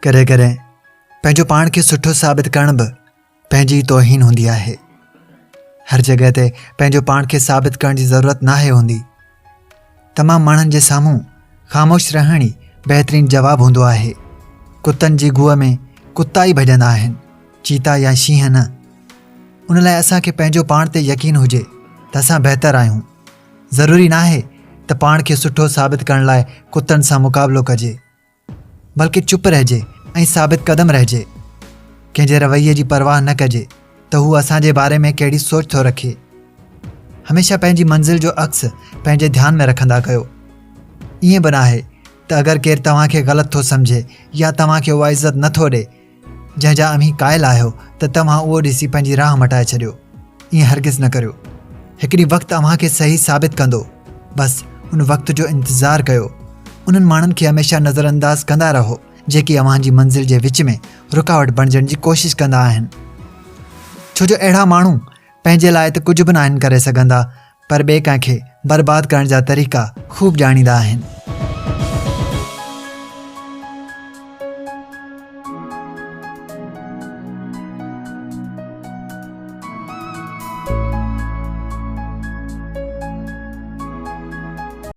कॾहिं कॾहिं पंहिंजो पाण खे सुठो साबित करण बि पंहिंजी तौहीन हूंदी आहे। हर जॻह ते पंहिंजो पाण खे साबित करण जी ज़रूरत नाहे हूंदी। तमामु माण्हुनि जे साम्हूं ख़ामोश रहण ई बहितरीनु जवाबु हूंदो आहे। कुतनि जी गुह में कुता ई भॼंदा आहिनि, चीता या शींहं न। उन लाइ असांखे पंहिंजो पाण ते यकीन हुजे त असां बहितर आहियूं। ज़रूरी नाहे त पाण खे सुठो साबित करण लाइ कुतनि सां मुक़ाबिलो कजे, बल्कि चुप रहिजे ऐं साबित क़दम रहिजे। कंहिंजे रवैये जी परवाह न कजे त हू असांजे बारे में कहिड़ी सोच थो रखे। हमेशह पंहिंजी मंज़िल जो अक्स पंहिंजे ध्यान में रखंदा कयो। ईअं बि नाहे त अगरि केरु तव्हांखे ग़लति थो सम्झे या तव्हांखे उहा इज़त नथो ॾे जंहिंजा अमीं क़ाइल आहियो त तव्हां उहो ॾिसी पंहिंजी राह मटाए छॾियो। ईअं हरगिज़ न करियो। हिकिड़ी वक़्तु तव्हांखे सही साबित कंदो। बसि उन वक़्त जो इंतज़ारु कयो। उन्हनि माण्हुनि खे हमेशह नज़रअंदाज़ कंदा रहो जेकी अव्हांजी मंज़िल जे विच में रुकावट बणिजण जी कोशिशि कंदा आहिनि। छो जो अहिड़ा माण्हू पंहिंजे लाइ त कुझु बि न आहिनि करे सघंदा, पर ॿिए कंहिंखे बर्बादु करण जा तरीक़ा ख़ूब ॼाणींदा आहिनि।